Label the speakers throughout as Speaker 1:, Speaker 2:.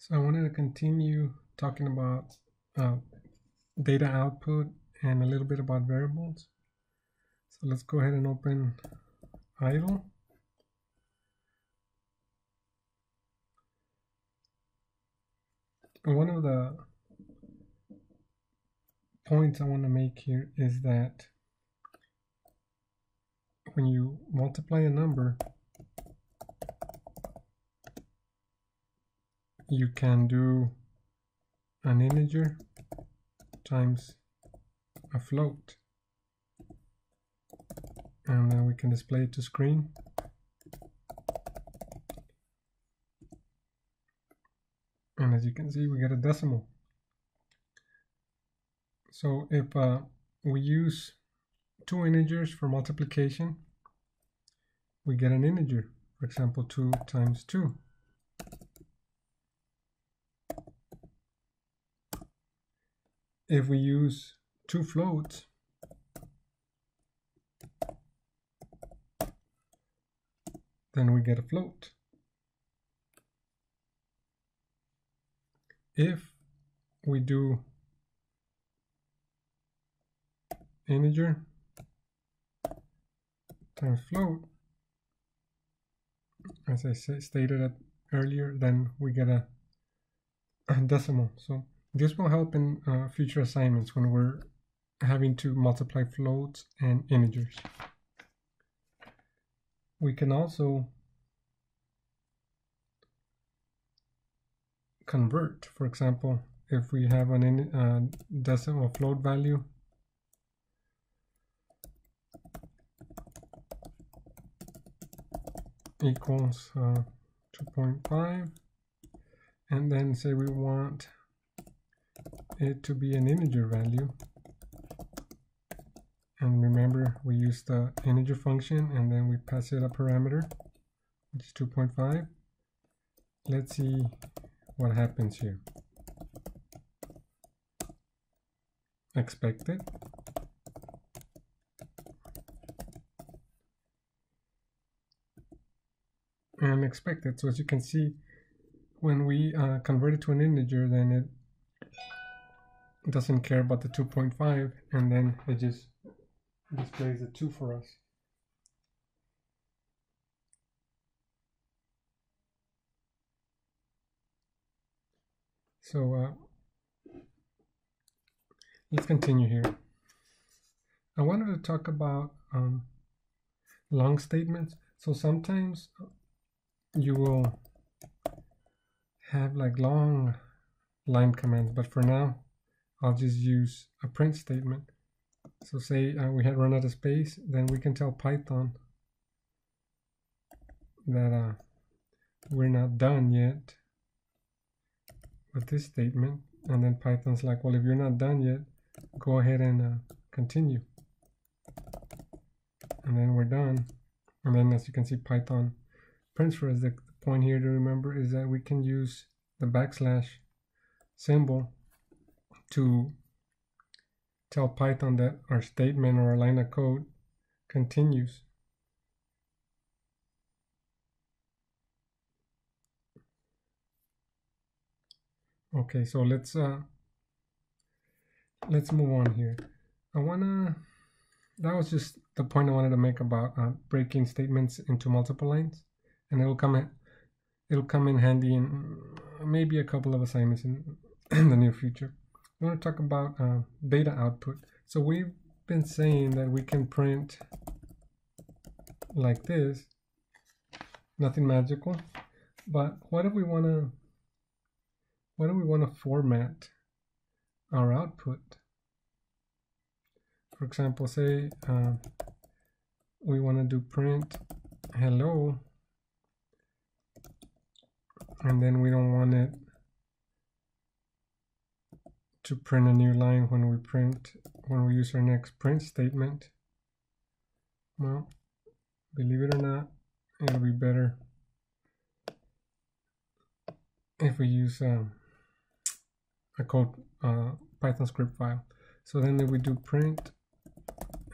Speaker 1: So I wanted to continue talking about data output and a little bit about variables. So let's go ahead and open idle. And one of the points I want to make here is that when you multiply a number, you can do an integer times a float, and then we can display it to screen. And as you can see, we get a decimal. So if we use two integers for multiplication, we get an integer. For example, 2 times 2. If we use two floats, then we get a float. If we do integer times float, as I stated earlier, then we get a decimal. So this will help in future assignments when we're having to multiply floats and integers. We can also convert. For example, if we have an decimal float value equals 2.5, and then say we want it to be an integer value, and remember we use the integer function and then we pass it a parameter which is 2.5. Let's see what happens here. Expected. And expected. So as you can see, when we convert it to an integer, then it doesn't care about the 2.5, and then it just displays the 2 for us. So let's continue here. I wanted to talk about long statements. So sometimes you will have like long line commands, but for now I'll just use a print statement. So say we had run out of space, then we can tell Python that we're not done yet with this statement, and then Python's like, well, if you're not done yet, go ahead and continue, and then we're done. And then as you can see, Python prints for us. The point here to remember is that we can use the backslash symbol to tell Python that our statement or our line of code continues. Okay, so let's move on here. That was just the point I wanted to make about breaking statements into multiple lines, and it'll come in handy in maybe a couple of assignments in the near future. I want to talk about data output. So we've been saying that we can print like this, nothing magical, but what if we want to format our output? For example, say we want to do print hello, and then we don't want it to print a new line when we use our next print statement. Well, believe it or not, it'll be better if we use a code Python script file. So then if we do print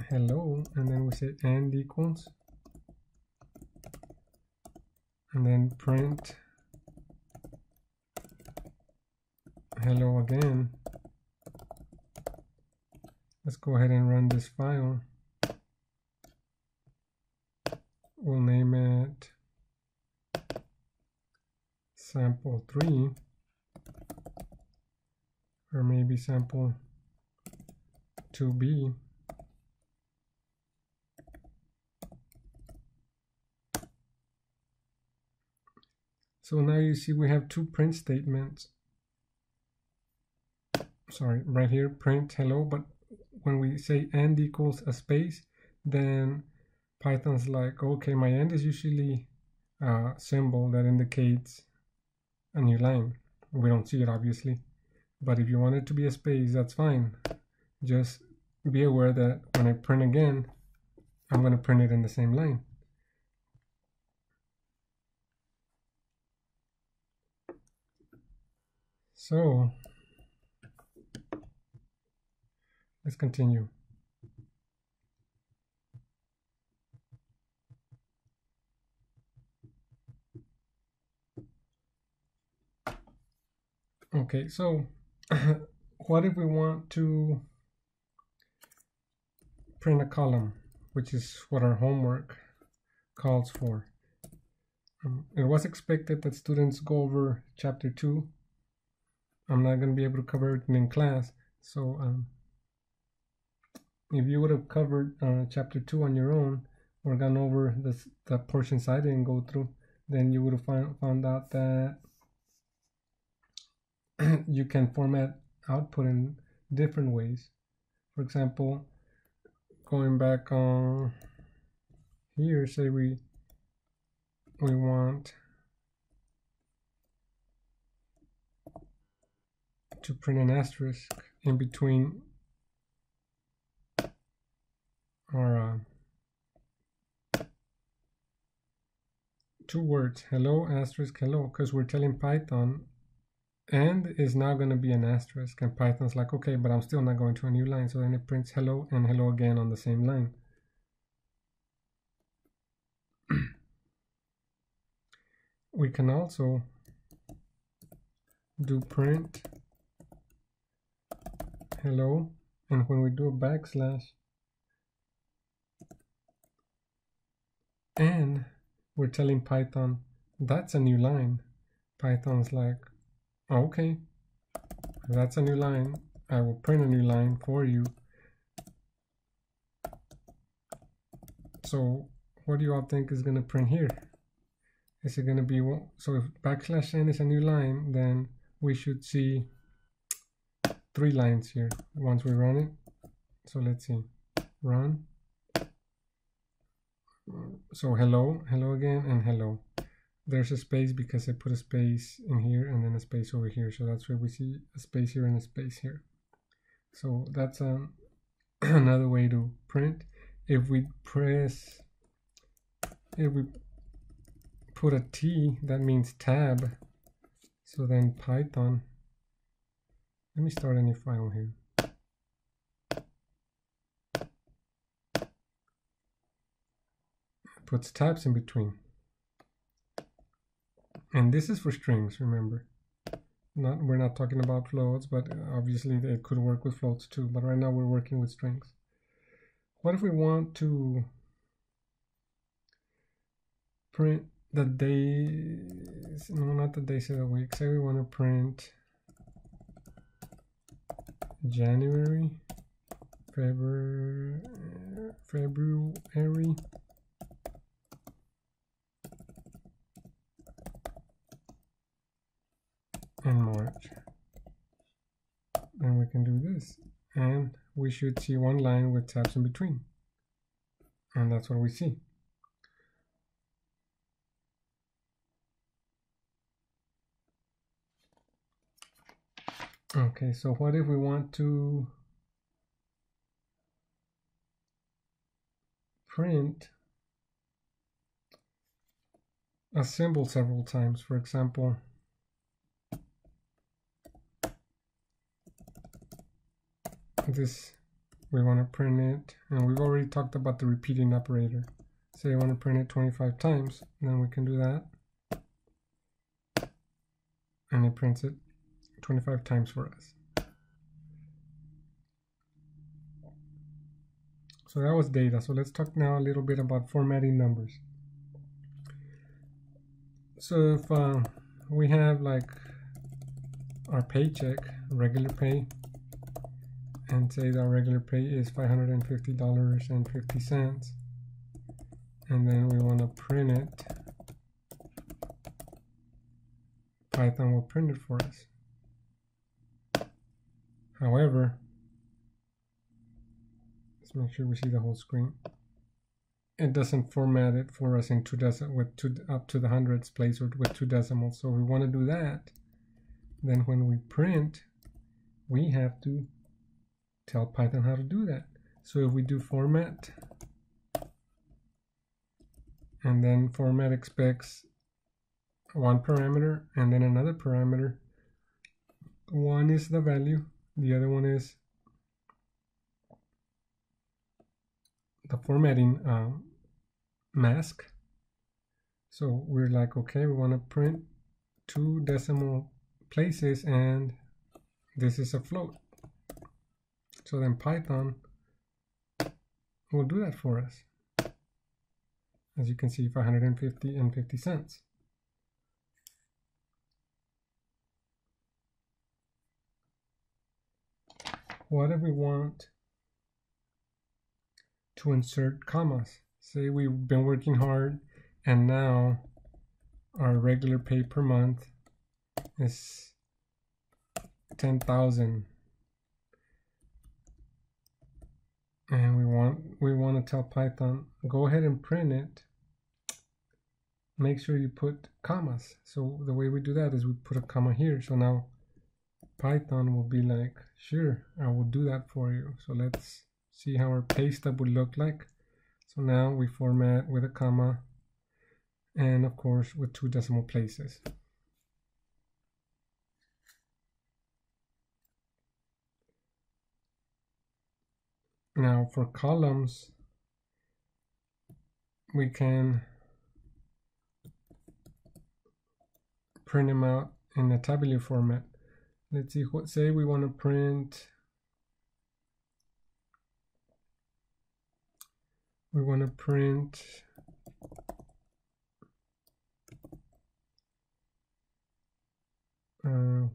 Speaker 1: hello, and then we say and equals, and then print hello again. Let's go ahead and run this file. We'll name it sample3, or maybe sample2b. So now you see we have two print statements. Sorry, right here, print hello, but when we say end equals a space, then Python's like, okay, my end is usually a symbol that indicates a new line. We don't see it, obviously, but if you want it to be a space, that's fine. Just be aware that when I print again, I'm going to print it in the same line. So let's continue. Okay, so what if we want to print a column, which is what our homework calls for? It was expected that students go over chapter 2. I'm not going to be able to cover it in class, so if you would have covered chapter 2 on your own, or gone over the portions I didn't go through, then you would have found out that you can format output in different ways. For example, going back on here, say we want to print an asterisk in between our two words, hello, asterisk, hello, because we're telling Python and is now going to be an asterisk, and Python's like, okay, but I'm still not going to a new line, so then it prints hello and hello again on the same line. We can also do print hello, and when we do a backslash and we're telling Python that's a new line, Python's like, okay, that's a new line, I will print a new line for you. So what do you all think is going to print here? Is it going to be, so if backslash n is a new line, then we should see 3 lines here once we run it. So let's see, run. So hello, hello again, and hello. There's a space because I put a space in here and then a space over here. So that's where we see a space here and a space here. So that's another way to print. If we put a T, that means tab. So then Python, let me start a new file here. Puts tabs in between. And this is for strings, remember. We're not talking about floats, but obviously it could work with floats too. But right now we're working with strings. What if we want to print the days, no, not the days of the week. Say we want to print January, February, and March. And we can do this. And we should see one line with tabs in between. And that's what we see. Okay, so what if we want to print a symbol several times? For example, this, we want to print it, and we've already talked about the repeating operator. Say I want to print it 25 times, then we can do that. And it prints it 25 times for us. So that was data. So let's talk now a little bit about formatting numbers. So if we have like our paycheck, regular pay, and say that our regular pay is $550.50, and then we want to print it, Python will print it for us. However, let's make sure we see the whole screen. It doesn't format it for us in up to the hundreds place or with 2 decimals. So we want to do that. Then when we print, we have to tell Python how to do that. So if we do format, and then format expects one parameter and then another parameter. One is the value, the other one is the formatting mask. So we're like, okay, we want to print 2 decimal places and this is a float. So then Python will do that for us. As you can see, 550 and 50 cents. What if we want to insert commas? Say we've been working hard and now our regular pay per month is 10,000, and we want to tell Python, go ahead and print it. Make sure you put commas. So the way we do that is we put a comma here. So now Python will be like, sure, I will do that for you. So let's see how our pay stub would look like. So now we format with a comma and of course with 2 decimal places. Now for columns, we can print them out in a tabular format. Let's see, say we want to print,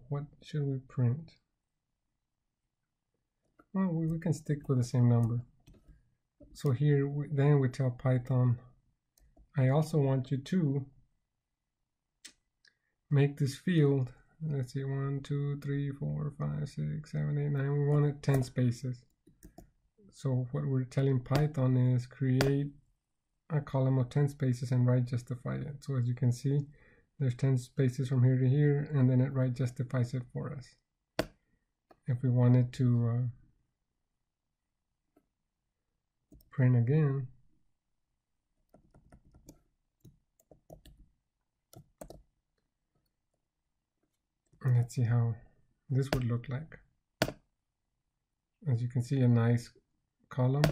Speaker 1: what should we print? Well, we can stick with the same number. So here, then we tell Python, I also want you to make this field, let's see, 1, 2, 3, 4, 5, 6, 7, 8, 9, we wanted 10 spaces. So what we're telling Python is create a column of 10 spaces and right justify it. So as you can see, there's 10 spaces from here to here, and then it right justifies it for us. If we wanted to print again, and let's see how this would look like. As you can see, a nice column,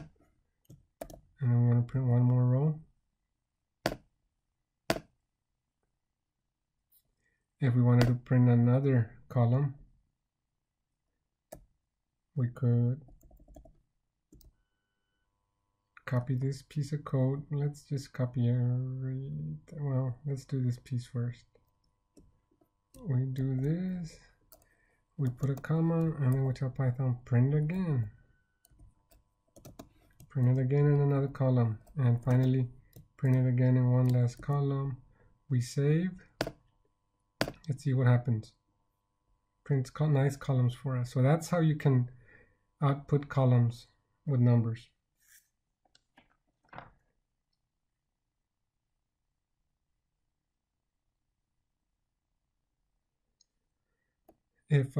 Speaker 1: and I'm going to print one more row. If we wanted to print another column, we could copy this piece of code. Let's just copy well, let's do this piece first. We do this, we put a comma, and then we tell Python print it again. Print it again in another column, and finally print it again in one last column. We save. Let's see what happens. Prints nice columns for us. So that's how you can output columns with numbers. If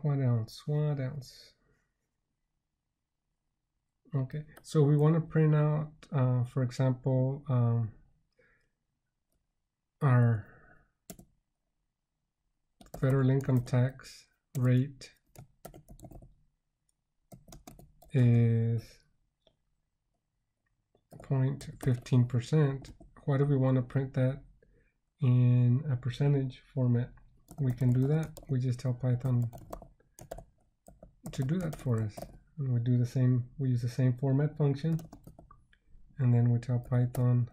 Speaker 1: what else? Okay, so we want to print out, for example, our federal income tax rate is 0.15%. Why do we want to print that in a percentage format. We can do that. We just tell Python to do that for us. And we do the same, we use the same format function, and then we tell Python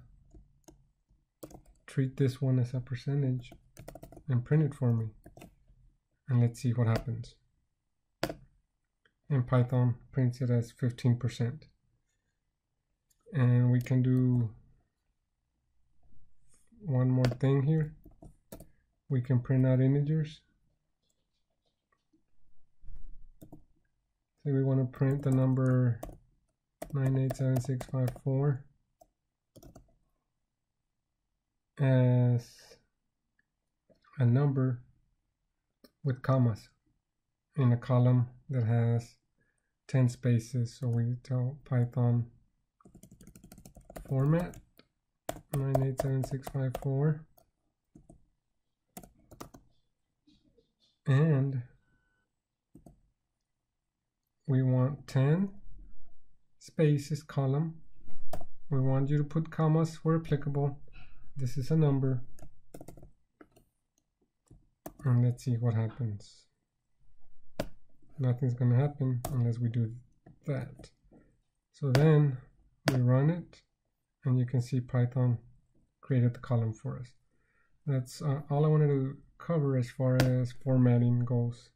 Speaker 1: treat this one as a percentage and print it for me. And let's see what happens. And Python prints it as 15%. And we can do one more thing here. We can print out integers. Say we want to print the number 987654 as a number with commas in a column that has 10 spaces. So we tell Python format 987654 and we want 10 spaces column. We want you to put commas where applicable. This is a number. And let's see what happens. Nothing's going to happen unless we do that. So then we run it, and you can see Python created the column for us. That's all I wanted to cover as far as formatting goes.